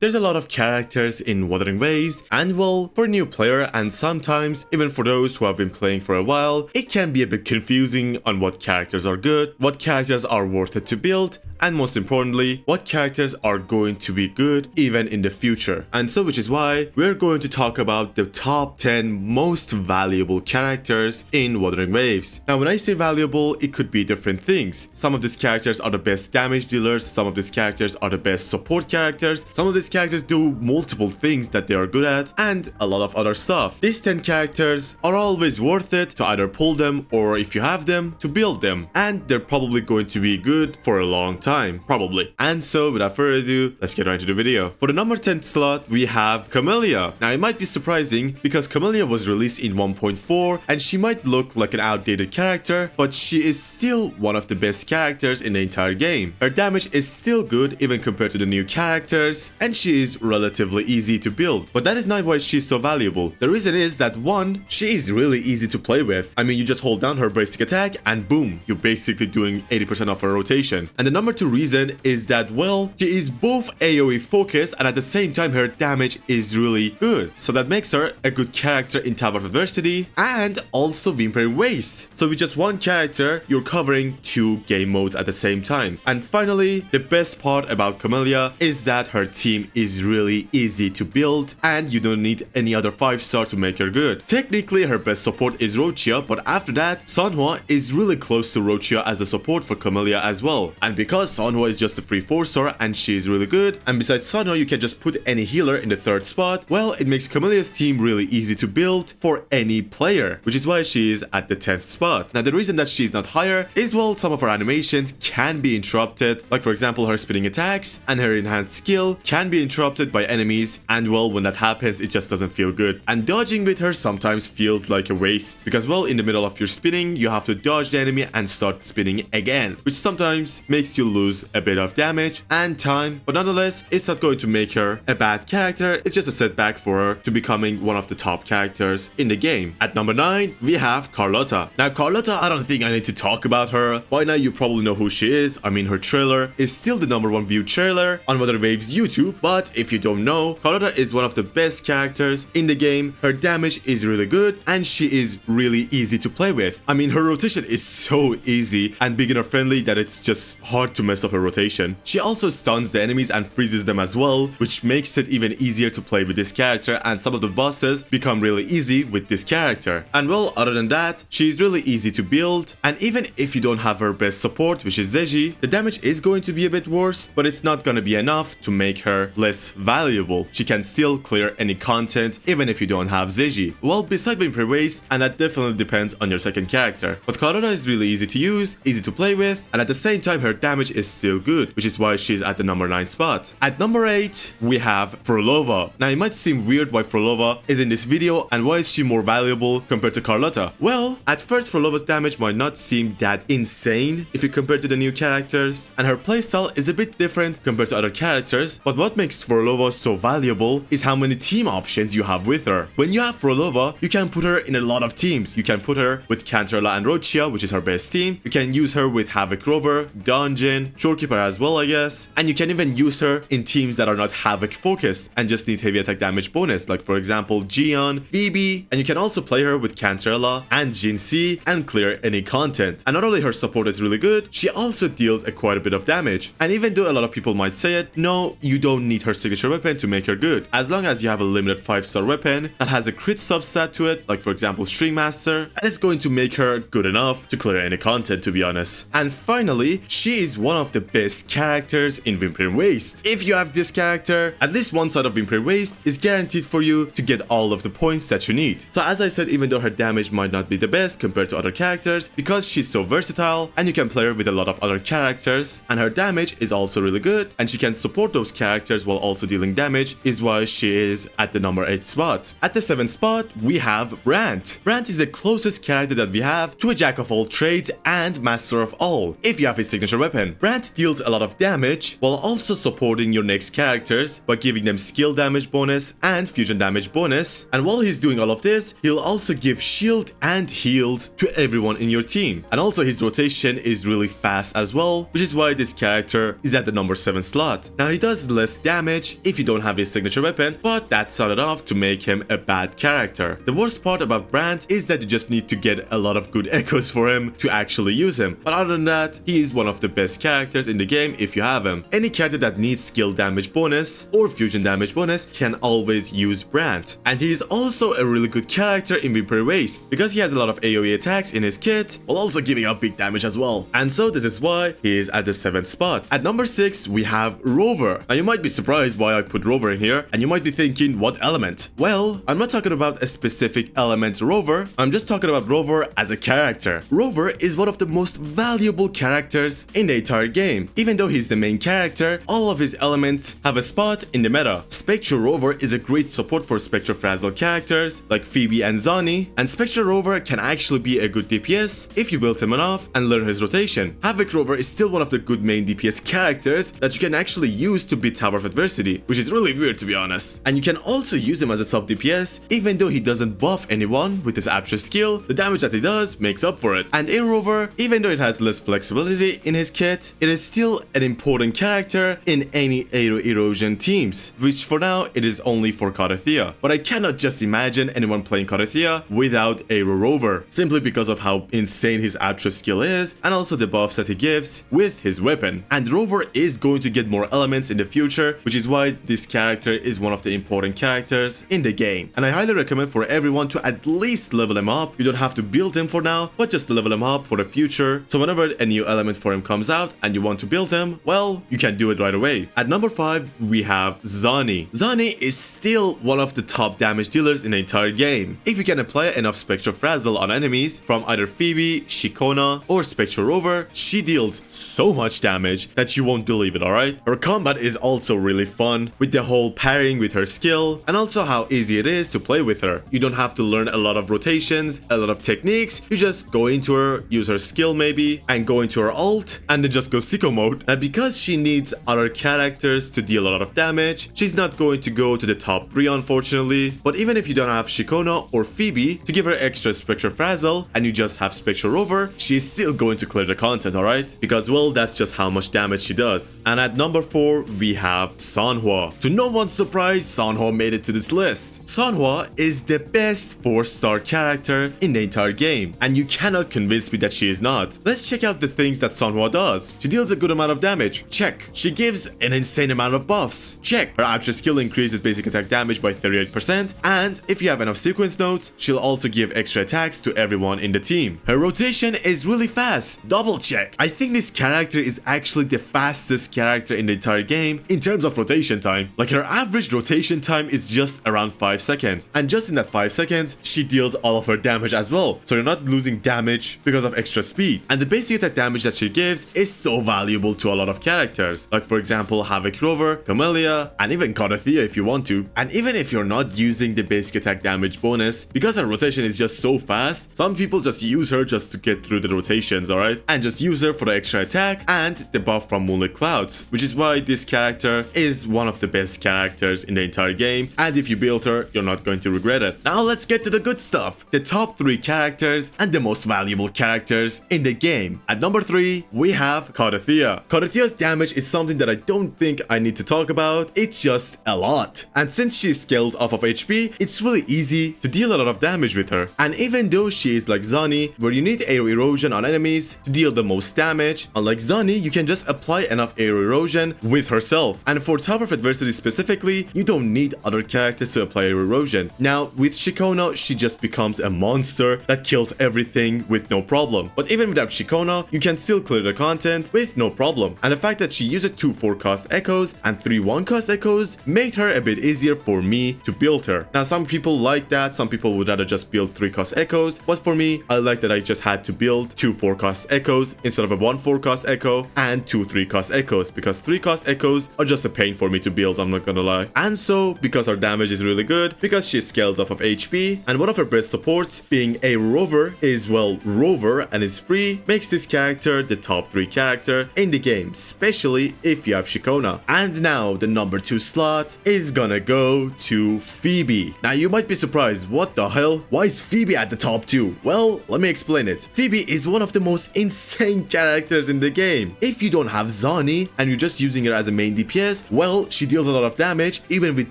There's a lot of characters in Wuthering Waves, and well, for a new player and sometimes even for those who have been playing for a while, it can be a bit confusing on what characters are good, what characters are worth it to build, and most importantly, what characters are going to be good even in the future. And so which is why we're going to talk about the top 10 most valuable characters in Wuthering Waves. Now when I say valuable, it could be different things. Some of these characters are the best damage dealers, some of these characters are the best support characters, some of these characters do multiple things that they are good at, and a lot of other stuff. These 10 characters are always worth it to either pull them or if you have them, to build them. And they're probably going to be good for a long time, probably. And so without further ado, let's get right into the video. For the number 10 slot, we have Camellia. Now it might be surprising because Camellia was released in 1.4 and she might look like an outdated character, but she is still one of the best characters in the entire game. Her damage is still good even compared to the new characters, and she is relatively easy to build. But that is not why she's so valuable. The reason is that 1, she is really easy to play with. I mean, you just hold down her basic attack and boom, you're basically doing 80% of her rotation. And the number 2 reason is that, well, she is both AoE focused and at the same time her damage is really good. So that makes her a good character in Tower of Adversity and also Wuthering Waves. So with just one character, you're covering 2 game modes at the same time. And finally, the best part about Camellia is that her team is really easy to build and you don't need any other 5-star to make her good. Technically, her best support is Rochia, but after that, Sanhua is really close to Rochia as a support for Camellia as well. And because Sanhua is just a free 4-star and she is really good, and besides Sanhua you can just put any healer in the 3rd spot, well, it makes Camellia's team really easy to build for any player, which is why she is at the 10th spot. Now the reason that she's not higher is, well, some of her animations can be interrupted, like for example her spinning attacks and her enhanced skill can be interrupted by enemies, and well, when that happens it just doesn't feel good. And dodging with her sometimes feels like a waste because, well, in the middle of your spinning you have to dodge the enemy and start spinning again, which sometimes makes you lose a bit of damage and time, but nonetheless it's not going to make her a bad character, it's just a setback for her to becoming one of the top characters in the game. At number 9 we have Carlotta. Now Carlotta, I don't think I need to talk about her. By now you probably know who she is. I mean, her trailer is still the number 1 viewed trailer on Wuthering Waves YouTube, but if you don't know, Carlotta is one of the best characters in the game. Her damage is really good and she is really easy to play with. I mean, her rotation is so easy and beginner friendly that it's just hard to mess up her rotation. She also stuns the enemies and freezes them as well, which makes it even easier to play with this character, and some of the bosses become really easy with this character. And well, other than that, she's really easy to build, and even if you don't have her best support, which is Zeji, the damage is going to be a bit worse, but it's not gonna be enough to make her less valuable. She can still clear any content even if you don't have Zeji. Well, besides Wuthering Waves, and that definitely depends on your second character. But Carlotta is really easy to use, easy to play with, and at the same time her damage is still good, which is why she's at the number 9 spot. At number 8, we have Frolova. Now it might seem weird why Frolova is in this video and why is she more valuable compared to Carlotta. Well, at first Frolova's damage might not seem that insane if you compare to the new characters, and her playstyle is a bit different compared to other characters, but what makes Frolova so valuable is how many team options you have with her. When you have Frolova, you can put her in a lot of teams. You can put her with Cantarella and Rochia, which is her best team. You can use her with Havoc Rover, Dungeon, Shorekeeper as well, I guess. And you can even use her in teams that are not Havoc focused and just need heavy attack damage bonus, like for example Gion, VB, and you can also play her with Cantarella and Jin C and clear any content. And not only her support is really good, she also deals quite a bit of damage. And even though a lot of people might say it, no, you don't need her signature weapon to make her good. As long as you have a limited 5-star weapon that has a crit substat to it, like for example String Master, and it's going to make her good enough to clear any content, to be honest. And finally, she is one of the best characters in Wuthering Waves. If you have this character, at least one side of Wuthering Waves is guaranteed for you to get all of the points that you need. So as I said, even though her damage might not be the best compared to other characters, because she's so versatile and you can play her with a lot of other characters, and her damage is also really good and she can support those characters while also dealing damage, is why she is at the number 8 spot. At the 7th spot, we have Brant. Brant is the closest character that we have to a jack of all trades and master of all. If you have his signature weapon, Brant deals a lot of damage while also supporting your next characters by giving them skill damage bonus and fusion damage bonus. And while he's doing all of this, he'll also give shield and heals to everyone in your team. And also his rotation is really fast as well, which is why this character is at the number 7 slot. Now he does less damage if you don't have his signature weapon, but that's not enough to make him a bad character. The worst part about Brandt is that you just need to get a lot of good echoes for him to actually use him. But other than that, he is one of the best characters in the game if you have him. Any character that needs skill damage bonus or fusion damage bonus can always use Brandt. And he is also a really good character in Vampire Waste because he has a lot of AoE attacks in his kit while also giving up big damage as well. And so this is why he is at the 7th spot. At number 6 we have Rover. Now you might be surprised why I put Rover in here, and you might be thinking, what element? Well, I'm not talking about a specific element Rover, I'm just talking about Rover as a character. Rover is one of the most valuable characters in the entire game. Even though he's the main character, all of his elements have a spot in the meta. Spectre Rover is a great support for Spectre Frazzle characters like Phoebe and Zani, and Spectre Rover can actually be a good DPS if you build him enough and learn his rotation. Havoc Rover is still one of the good main DPS characters that you can actually use to beat Tower of Adversity, which is really weird to be honest. And you can also use him as a sub DPS, even though he doesn't buff anyone with his Abstract skill, the damage that he does makes up for it. And Air Rover, even though it has less flexibility in his kit, it is still an important character in any Aero Erosion teams, which for now it is only for Karathea. But I cannot just imagine anyone playing Karathea without Aero Rover, simply because of how insane his Abstract skill is and also the buffs that he gives with his weapon. And Rover is going to get more elements in the future, which is why this character is one of the important characters in the game. And I highly recommend for everyone to at least level him up. You don't have to build him for now, but just level him up for the future. So whenever a new element for him comes out and you want to build him, well, you can do it right away. At number 5, we have Zani. Zani is still one of the top damage dealers in the entire game. If you can apply enough Spectre Frazzle on enemies from either Phoebe, Shikona, or Spectre Rover, she deals so much damage that you won't believe it, alright? Her combat is also really fun, with the whole pairing with her skill, and also how easy it is to play with her. You don't have to learn a lot of rotations, a lot of techniques, you just go into her, use her skill maybe, and go into her ult, and then just go sicko mode. And because she needs other characters to deal a lot of damage, she's not going to go to the top 3 unfortunately. But even if you don't have Shikona or Phoebe to give her extra Spectre Frazzle, and you just have Spectre Rover, she's still going to clear the content, alright? Because well, that's just how much damage she does. And at number 4, we have Sanhua. To no one's surprise, Sanhua made it to this list. Sanhua is the best 4-star character in the entire game, and you cannot convince me that she is not. Let's check out the things that Sanhua does. She deals a good amount of damage. Check. She gives an insane amount of buffs. Check. Her Abstract skill increases basic attack damage by 38%, and if you have enough sequence nodes, she'll also give extra attacks to everyone in the team. Her rotation is really fast. Double check. I think this character is actually the fastest character in the entire game in terms of rotation time. Like, her average rotation time is just around 5 seconds, and just in that 5 seconds, she deals all of her damage as well. So you're not losing damage because of extra speed. And the basic attack damage that she gives is so valuable to a lot of characters, like for example Havoc Rover, Camellia, and even Karathea if you want to. And even if you're not using the basic attack damage bonus, because her rotation is just so fast, some people just use her just to get through the rotations, alright? And just use her for the extra attack and the buff from Moonlit Clouds, which is why this character is one of the best characters in the entire game, and if you build her, you're not going to regret it. Now let's get to the good stuff, the top 3 characters and the most valuable characters in the game. At number 3, we have Karathea. Karathea's damage is something that I don't think I need to talk about, it's just a lot. And since she's scaled off of HP, it's really easy to deal a lot of damage with her. And even though she is like Zani, where you need Aero Erosion on enemies to deal the most damage, unlike Zani, you can just apply enough Aero Erosion with herself. And for Tower of Adversity specifically, you don't need other characters to apply Aero Erosion. Now, with Shikona, she just becomes a monster that kills everything with no problem. But even without Shikona, you can still clear the content with no problem. And the fact that she uses 2 4-cost echoes and 3 1-cost echoes made her a bit easier for me to build her. Now, some people like that, some people would rather just build 3-cost echoes, but for me, I like that I just had to build 2 4-cost echoes instead of a 1 4-cost echo and 2 3-cost echoes, because 3-cost echoes are just a pain for me to build, I'm not gonna lie. And so, because our damage is really good, good because she scales off of HP, and one of her best supports, being a rover, is well rover and is free, makes this character the top 3 character in the game, especially if you have Shikona. And now the number 2 slot is gonna go to Phoebe. Now you might be surprised, what the hell? Why is Phoebe at the top 2? Well, let me explain it. Phoebe is one of the most insane characters in the game. If you don't have Zani and you're just using her as a main DPS, well, she deals a lot of damage even with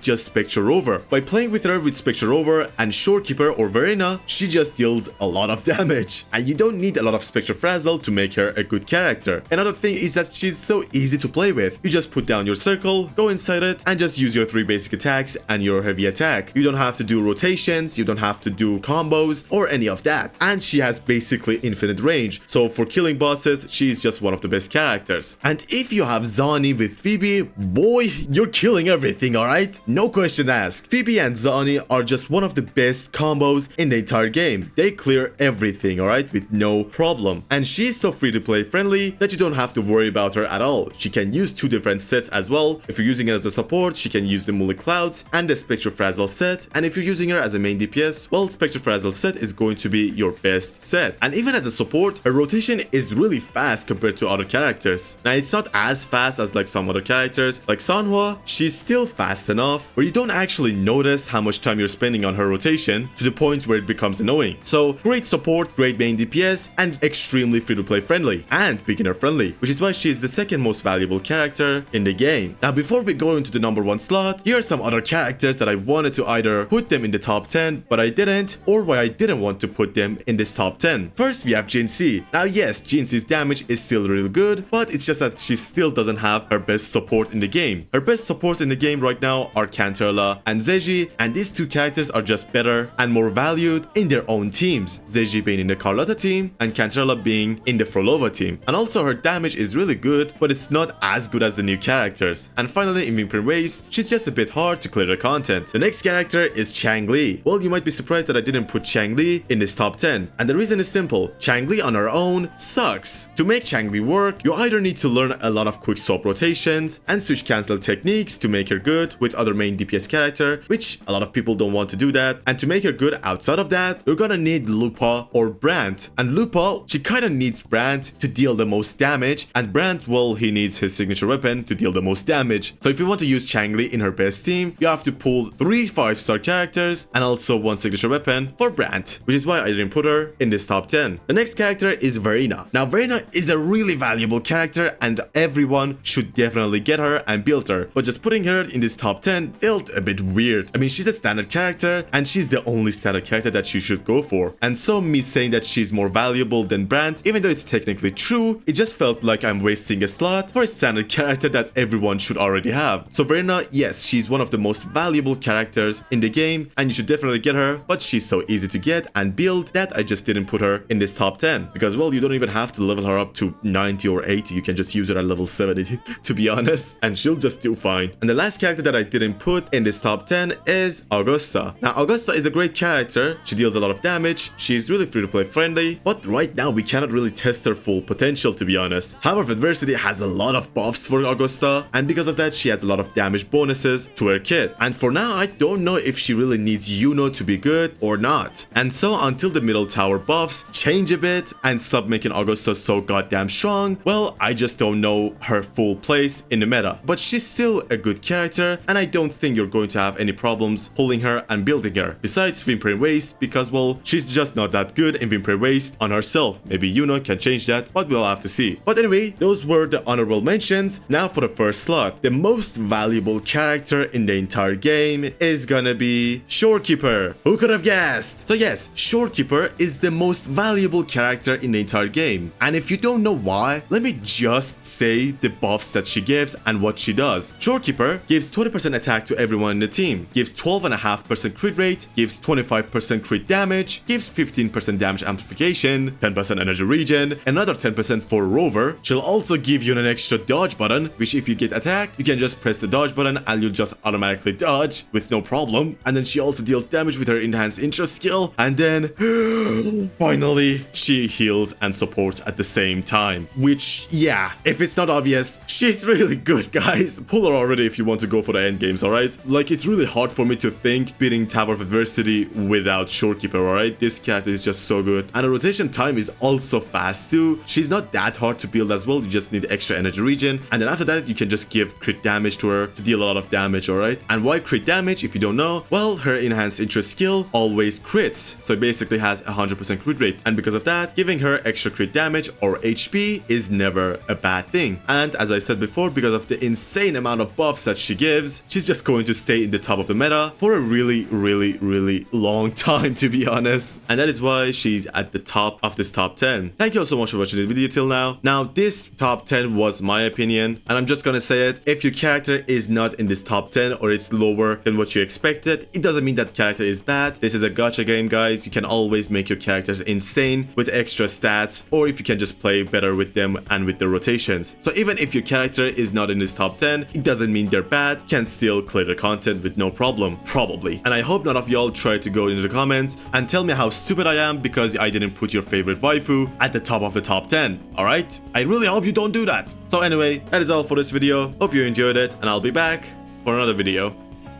just Spectre Rover. By playing with her with Spectre Rover and Shorekeeper or Verena, she just deals a lot of damage. And you don't need a lot of Spectre Frazzle to make her a good character. Another thing is that she's so easy to play with. You just put down your circle, go inside it, and just use your 3 basic attacks and your heavy attack. You don't have to do rotations, you don't have to do combos or any of that. And she has basically infinite range. So for killing bosses, she's just one of the best characters. And if you have Zani with Phoebe, boy, you're killing everything, alright? No question asked. Phoebe and Zani are just one of the best combos in the entire game. They clear everything, alright, with no problem. And she's so free to play friendly that you don't have to worry about her at all. She can use 2 different sets as well. If you're using it as a support, she can use the Mully Clouds and the Spectre Frazzle set. And if you're using her as a main DPS, well, Spectre Frazzle set is going to be your best set. And even as a support, her rotation is really fast compared to other characters. Now, it's not as fast as like some other characters. Like Sanhua, she's still fast enough where you don't actually notice how much time you're spending on her rotation to the point where it becomes annoying. So, great support, great main DPS, and extremely free-to-play friendly and beginner friendly, which is why she is the second most valuable character in the game. Now, before we go into the number 1 slot, here are some other characters that I wanted to either put them in the top 10, but I didn't, or why I didn't want to put them in this top 10. First, we have Jinxie. Now, yes, Jinxie's damage is still really good, but it's just that she still doesn't have her best support in the game. Her best supports in the game right now are Canterla and Zeji, and these 2 characters are just better and more valued in their own teams. Zeji being in the Carlotta team and Canterla being in the Frolova team. And also her damage is really good, but it's not as good as the new characters. And finally, in Vimpern Ways, she's just a bit hard to clear the content. The next character is Changli. Well, you might be surprised that I didn't put Changli in this top 10. And the reason is simple. Changli on her own sucks. To make Changli work, you either need to learn a lot of quick swap rotations and switch cancel techniques to make her good with other main DPS character, which a lot of people don't want to do that. And to make her good outside of that, you're gonna need Lupa or Brandt. And Lupa, she kinda needs Brandt to deal the most damage, and Brandt, well, he needs his signature weapon to deal the most damage. So if you want to use Changli in her best team, you have to pull 3 5-star characters and also 1 signature weapon for Brandt, which is why I didn't put her in this top 10. The next character is Verena. Now, Verena is a really valuable character and everyone should definitely get her and build her, but just putting her in this top 10 felt a bit weird. I mean, she's a standard character and she's the only standard character that you should go for. And so me saying that she's more valuable than Brandt, even though it's technically true, it just felt like I'm wasting a slot for a standard character that everyone should already have. So Verena, yes, she's one of the most valuable characters in the game and you should definitely get her, but she's so easy to get and build that I just didn't put her in this top 10 because, well, you don't even have to level her up to 90 or 80. You can just use her at level 70 to be honest, and she'll just do fine. And the last character that I didn't put in this top 10 is Augusta. Now, Augusta is a great character. She deals a lot of damage. She's really free to play friendly, but right now we cannot really test her full potential, to be honest. However, Adversity has a lot of buffs for Augusta, and because of that, she has a lot of damage bonuses to her kit. And for now, I don't know if she really needs Yuno to be good or not. And so until the middle tower buffs change a bit and stop making Augusta so goddamn strong, well, I just don't know her full place in the meta. But she's still a good character, and I don't think you're going to have any problems pulling her and building her. Besides Vimpern Waste, because, well, she's just not that good in Vimpern Waste on herself. Maybe Yuno can change that, but we'll have to see. But anyway, those were the honorable mentions. Now for the first slot. The most valuable character in the entire game is gonna be Shorekeeper. Who could have guessed? So yes, Shorekeeper is the most valuable character in the entire game. And if you don't know why, let me just say the buffs that she gives and what she does. Shorekeeper gives 20% attack to everyone in the team, gives 12.5% crit rate, gives 25% crit damage, gives 15% damage amplification, 10% energy regen, another 10% for rover. She'll also give you an extra dodge button, which if you get attacked, you can just press the dodge button and you'll just automatically dodge with no problem. And then she also deals damage with her enhanced interest skill, and then finally she heals and supports at the same time, which, yeah, if it's not obvious, she's really good, guys. Pull her already if you want to go for the end games, alright? Like, it's really hard for me me to think beating Tower of Adversity without Shorekeeper, alright? This character is just so good. And the rotation time is also fast too. She's not that hard to build as well. You just need extra energy regen. And then after that, you can just give crit damage to her to deal a lot of damage, alright? And why crit damage, if you don't know? Well, her enhanced interest skill always crits. So it basically has 100% crit rate. And because of that, giving her extra crit damage or HP is never a bad thing. And as I said before, because of the insane amount of buffs that she gives, she's just going to stay in the top of the meta for a really long time, to be honest. And that is why she's at the top of this top 10. Thank you all so much for watching this video till now. Now, this top 10 was my opinion, and I'm just gonna say it. If your character is not in this top 10 or it's lower than what you expected, it doesn't mean that character is bad. This is a gacha game, guys. You can always make your characters insane with extra stats, or if you can just play better with them and with the rotations. So even if your character is not in this top 10, it doesn't mean they're bad. You can still clear the content with no problem, probably. And I hope none of y'all try to go into the comments and tell me how stupid I am because I didn't put your favorite waifu at the top of the top 10, alright? I really hope you don't do that. So anyway, that is all for this video. Hope you enjoyed it, and I'll be back for another video.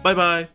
Bye bye.